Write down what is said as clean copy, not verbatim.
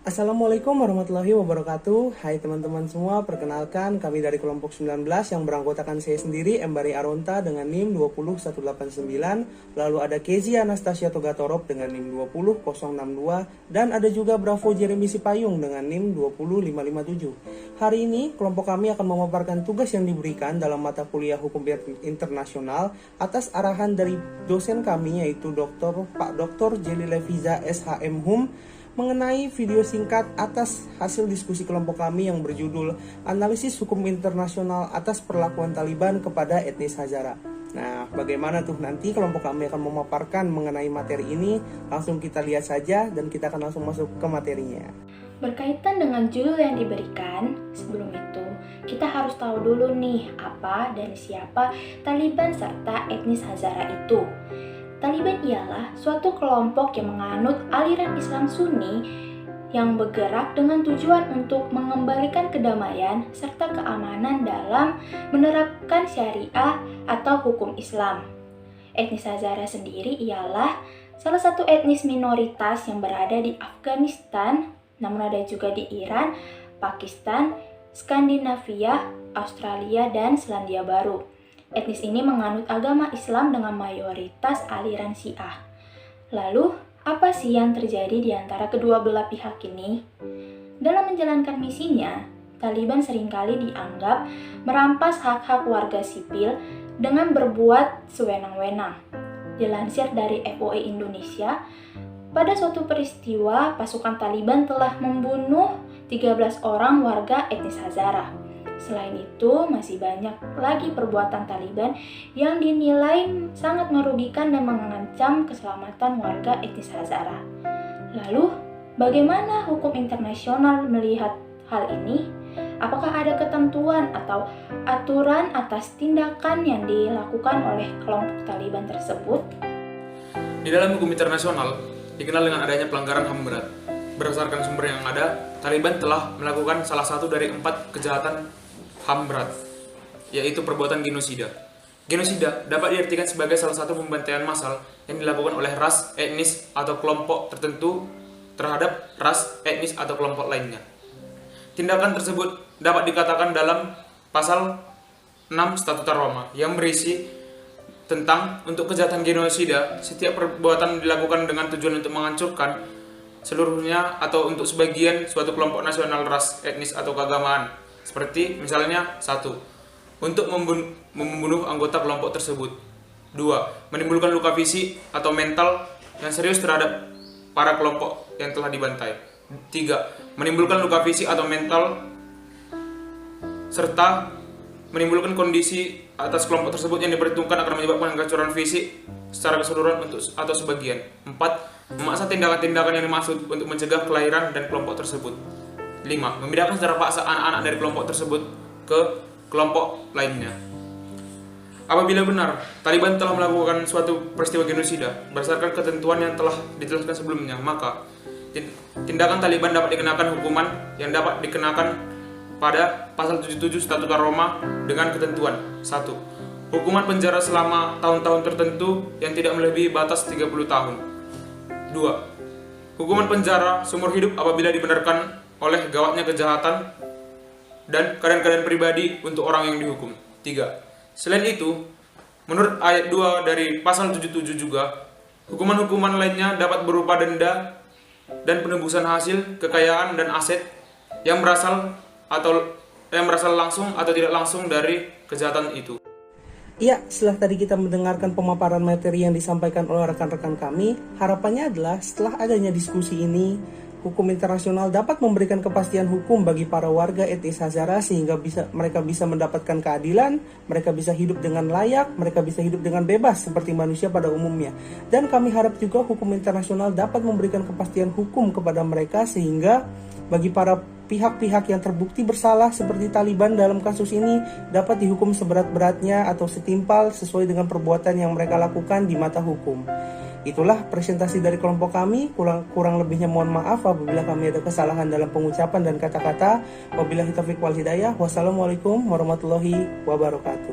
Assalamualaikum warahmatullahi wabarakatuh. Hai teman-teman semua, perkenalkan kami dari kelompok 19 yang beranggotakan saya sendiri, Embari Aronta dengan NIM 20189. Lalu ada Kezi Anastasia Togatorop dengan NIM 20062. Dan ada juga Bravo Jeremy Sipayung dengan NIM 20557. Hari ini kelompok kami akan memaparkan tugas yang diberikan dalam mata kuliah Hukum Internasional atas arahan dari dosen kami, yaitu Pak Dr. Jelly Leviza SHM Hum, mengenai video singkat atas hasil diskusi kelompok kami yang berjudul Analisis Hukum Internasional atas Perlakuan Taliban kepada Etnis Hazara. Nah, bagaimana tuh nanti kelompok kami akan memaparkan mengenai materi ini? Langsung kita lihat saja dan kita akan langsung masuk ke materinya. Berkaitan dengan judul yang diberikan, sebelum itu kita harus tahu dulu nih apa dan siapa Taliban serta etnis Hazara itu. Taliban ialah suatu kelompok yang menganut aliran Islam Sunni yang bergerak dengan tujuan untuk mengembalikan kedamaian serta keamanan dalam menerapkan syariah atau hukum Islam. Etnis Hazara sendiri ialah salah satu etnis minoritas yang berada di Afghanistan, namun ada juga di Iran, Pakistan, Skandinavia, Australia, dan Selandia Baru. Etnis ini menganut agama Islam dengan mayoritas aliran Syiah. Lalu, apa sih yang terjadi di antara kedua belah pihak ini? Dalam menjalankan misinya, Taliban seringkali dianggap merampas hak-hak warga sipil dengan berbuat sewenang-wenang. Dilansir dari FOI Indonesia, pada suatu peristiwa, pasukan Taliban telah membunuh 13 orang warga etnis Hazara. Selain itu, masih banyak lagi perbuatan Taliban yang dinilai sangat merugikan dan mengancam keselamatan warga etnis Hazara. Lalu, bagaimana hukum internasional melihat hal ini? Apakah ada ketentuan atau aturan atas tindakan yang dilakukan oleh kelompok Taliban tersebut? Di dalam hukum internasional, dikenal dengan adanya pelanggaran HAM berat. Berdasarkan sumber yang ada, Taliban telah melakukan salah satu dari 4 kejahatan HAM berat, yaitu perbuatan genosida. Genosida dapat diartikan sebagai salah satu pembantaian massal yang dilakukan oleh ras, etnis, atau kelompok tertentu terhadap ras, etnis, atau kelompok lainnya. Tindakan tersebut dapat dikatakan dalam pasal 6 Statuta Roma yang berisi tentang untuk kejahatan genosida, setiap perbuatan dilakukan dengan tujuan untuk menghancurkan seluruhnya atau untuk sebagian suatu kelompok nasional, ras, etnis, atau keagamaan. Seperti misalnya 1. Untuk membunuh anggota kelompok tersebut. 2. Menimbulkan luka fisik atau mental yang serius terhadap para kelompok yang telah dibantai. 3. Menimbulkan luka fisik atau mental serta menimbulkan kondisi atas kelompok tersebut yang diperhitungkan akan menyebabkan kehancuran fisik secara keseluruhan atau sebagian. 4. Memaksa tindakan-tindakan yang dimaksud untuk mencegah kelahiran dan kelompok tersebut. 5. Memindahkan secara paksa anak-anak dari kelompok tersebut ke kelompok lainnya. Apabila benar, Taliban telah melakukan suatu peristiwa genosida berdasarkan ketentuan yang telah dijelaskan sebelumnya, maka tindakan Taliban dapat dikenakan hukuman yang dapat dikenakan pada pasal 77 Statuta Roma dengan ketentuan 1. Hukuman penjara selama tahun-tahun tertentu yang tidak melebihi batas 30 tahun. 2. Hukuman penjara seumur hidup apabila dibenarkan oleh gawatnya kejahatan dan keadaan pribadi untuk orang yang dihukum. 3. Selain itu, menurut ayat 2 dari pasal 77 juga, hukuman-hukuman lainnya dapat berupa denda dan penebusan hasil, kekayaan, dan aset yang berasal langsung atau tidak langsung dari kejahatan itu. Iya, setelah tadi kita mendengarkan pemaparan materi yang disampaikan oleh rekan-rekan kami, harapannya adalah setelah adanya diskusi ini, hukum internasional dapat memberikan kepastian hukum bagi para warga etnis Hazara sehingga mereka bisa mendapatkan keadilan, mereka bisa hidup dengan layak, mereka bisa hidup dengan bebas seperti manusia pada umumnya. Dan kami harap juga hukum internasional dapat memberikan kepastian hukum kepada mereka sehingga bagi para pihak-pihak yang terbukti bersalah seperti Taliban dalam kasus ini dapat dihukum seberat-beratnya atau setimpal sesuai dengan perbuatan yang mereka lakukan di mata hukum. Itulah presentasi dari kelompok kami. Kurang lebihnya mohon maaf apabila kami ada kesalahan dalam pengucapan dan kata-kata. Wabillahi taufiq wal hidayah. Wassalamualaikum warahmatullahi wabarakatuh.